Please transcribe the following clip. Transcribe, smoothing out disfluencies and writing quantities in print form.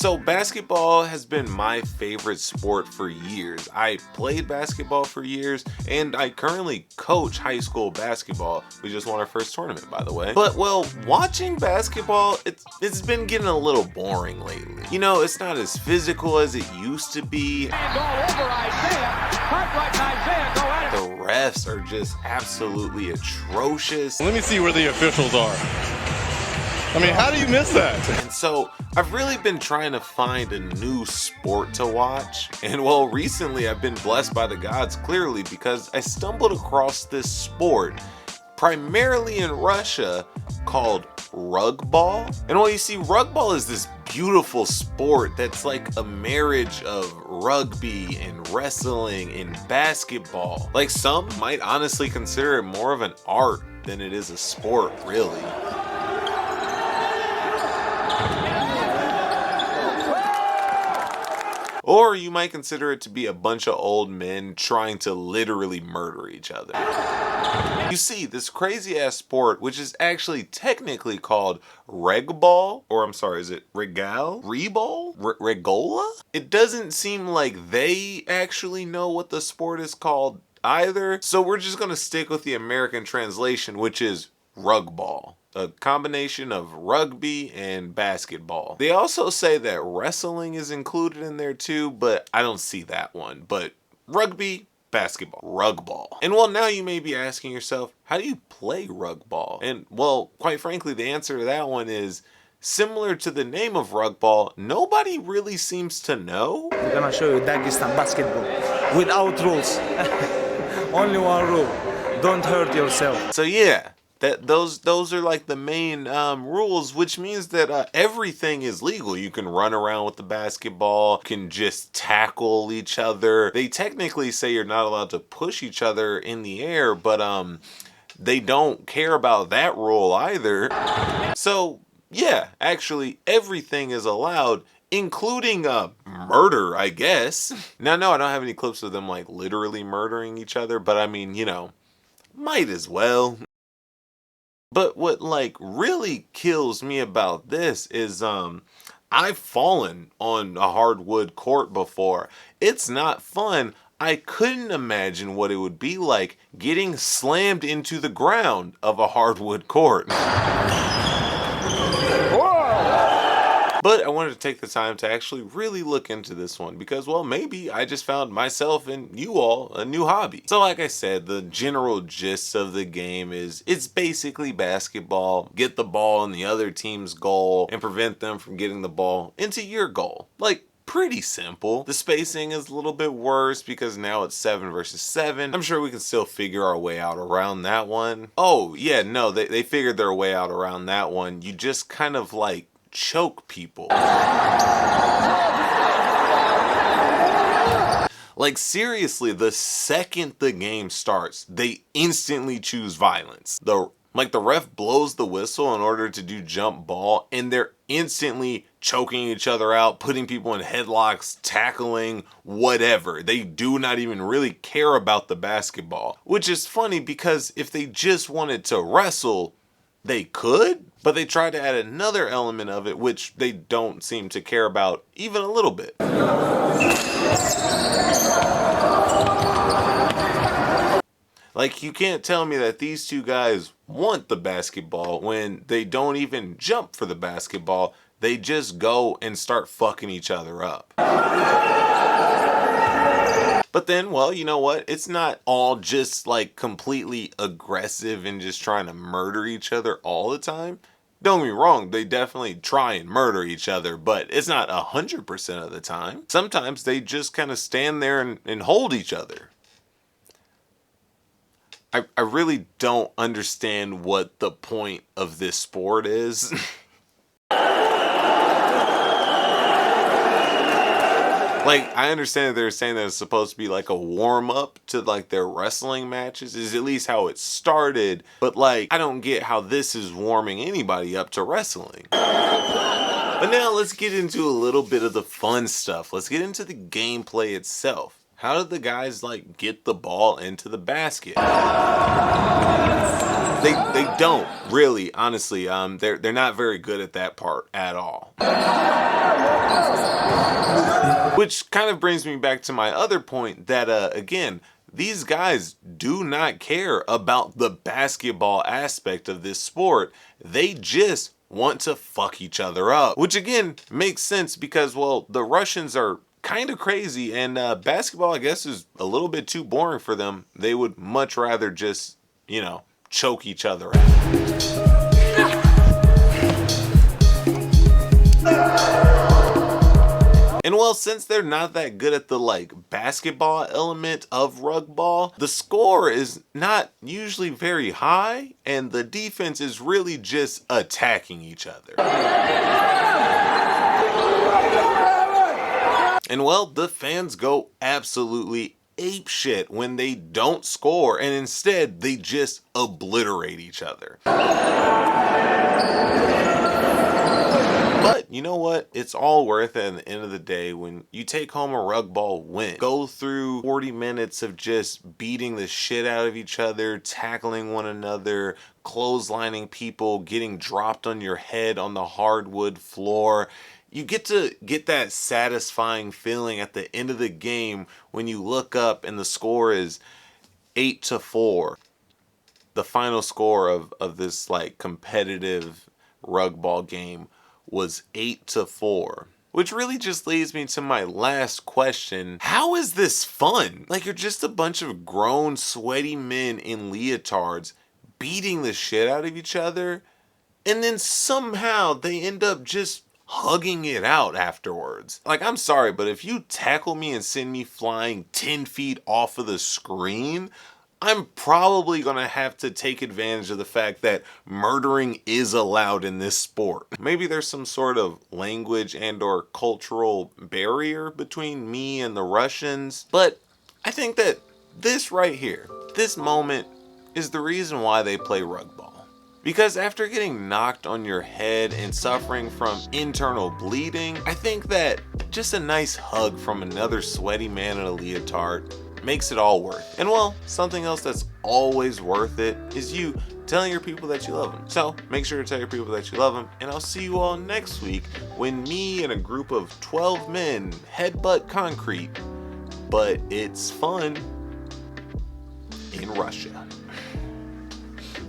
So basketball has been my favorite sport for years. I played basketball for years, and I currently coach high school basketball. We just won our first tournament, by the way. But well, watching basketball, it's been getting a little boring lately. You know, it's not as physical as it used to be. And all over Isaiah. Cartwright and Isaiah go at it. The refs are just absolutely atrocious. Let me see where the officials are. I mean, how do you miss that? And so I've really been trying to find a new sport to watch. And well, recently I've been blessed by the gods, clearly, because I stumbled across this sport primarily in Russia called Rugball. And well, you see, Rugball is this beautiful sport that's like a marriage of rugby and wrestling and basketball. Like, some might honestly consider it more of an art than it is a sport, really. Or you might consider it to be a bunch of old men trying to literally murder each other. You see, this crazy ass sport, which is actually technically called Rugball, or I'm sorry, is it Rugball? Regola? It doesn't seem like they actually know what the sport is called either, so we're just gonna stick with the American translation, which is Rugball. A combination of rugby and basketball. They also say that wrestling is included in there too, but I don't see that one. But rugby, basketball, Rugball. And well, now you may be asking yourself, how do you play Rugball? And well, quite frankly, the answer to that one is similar to the name of Rugball. Nobody really seems to know. I'm gonna show you Dagestan basketball without rules. Only one rule: don't hurt yourself. So yeah. Those are like the main rules, which means that everything is legal. You can run around with the basketball, can just tackle each other. They technically say you're not allowed to push each other in the air, but they don't care about that rule either. So yeah, actually everything is allowed, including murder, I guess. Now, no, I don't have any clips of them like literally murdering each other, but I mean, you know, might as well. But what like really kills me about this is I've fallen on a hardwood court before. It's not fun. I couldn't imagine what it would be like getting slammed into the ground of a hardwood court. But I wanted to take the time to actually really look into this one because, well, maybe I just found myself and you all a new hobby. So like I said, the general gist of the game is it's basically basketball. Get the ball in the other team's goal and prevent them from getting the ball into your goal. Like, pretty simple. The spacing is a little bit worse because now it's 7 versus 7. I'm sure we can still figure our way out around that one. Oh yeah, no, they figured their way out around that one. You just kind of like choke people. Like, seriously, the second the game starts, they instantly choose violence. The ref blows the whistle in order to do jump ball, and they're instantly choking each other out, putting people in headlocks, tackling, whatever. They do not even really care about the basketball, which is funny because if they just wanted to wrestle, they could, but they tried to add another element of it, which they don't seem to care about even a little bit. Like, you can't tell me that these two guys want the basketball when they don't even jump for the basketball. They just go and start fucking each other up. But then, well, you know what? It's not all just like completely aggressive and just trying to murder each other all the time. Don't get me wrong, they definitely try and murder each other, but it's not 100% of the time. Sometimes they just kind of stand there and hold each other. I really don't understand what the point of this sport is. Like, I understand that they're saying that it's supposed to be like a warm-up to like their wrestling matches, is at least how it started, but like, I don't get how this is warming anybody up to wrestling. But now let's get into a little bit of the fun stuff. Let's get into the gameplay itself. How did the guys like get the ball into the basket? They don't really, honestly. They're not very good at that part at all. Which kind of brings me back to my other point that, again, these guys do not care about the basketball aspect of this sport. They just want to fuck each other up. Which again, makes sense because, well, the Russians are kind of crazy and basketball, I guess, is a little bit too boring for them. They would much rather just, you know, choke each other out. And well, since they're not that good at the like basketball element of Rugball, the score is not usually very high and the defense is really just attacking each other. And well, the fans go absolutely apeshit when they don't score and instead they just obliterate each other. But you know what? It's all worth it at the end of the day when you take home a Rugball win. Go through 40 minutes of just beating the shit out of each other, tackling one another, clotheslining people, getting dropped on your head on the hardwood floor. You get to get that satisfying feeling at the end of the game when you look up and the score is 8-4. The final score of this like competitive Rugball game was 8-4, which really just leads me to my last question. How is this fun? Like, you're just a bunch of grown, sweaty men in leotards beating the shit out of each other, and then somehow they end up just hugging it out afterwards. Like, I'm sorry, but if you tackle me and send me flying 10 feet off of the screen, I'm probably going to have to take advantage of the fact that murdering is allowed in this sport. Maybe there's some sort of language and or cultural barrier between me and the Russians, but I think that this right here, this moment, is the reason why they play Rugball. Because after getting knocked on your head and suffering from internal bleeding, I think that just a nice hug from another sweaty man in a leotard makes it all worth it. And well, something else that's always worth it is you telling your people that you love them. So make sure to tell your people that you love them, and I'll see you all next week when me and a group of 12 men headbutt concrete, but it's fun in Russia.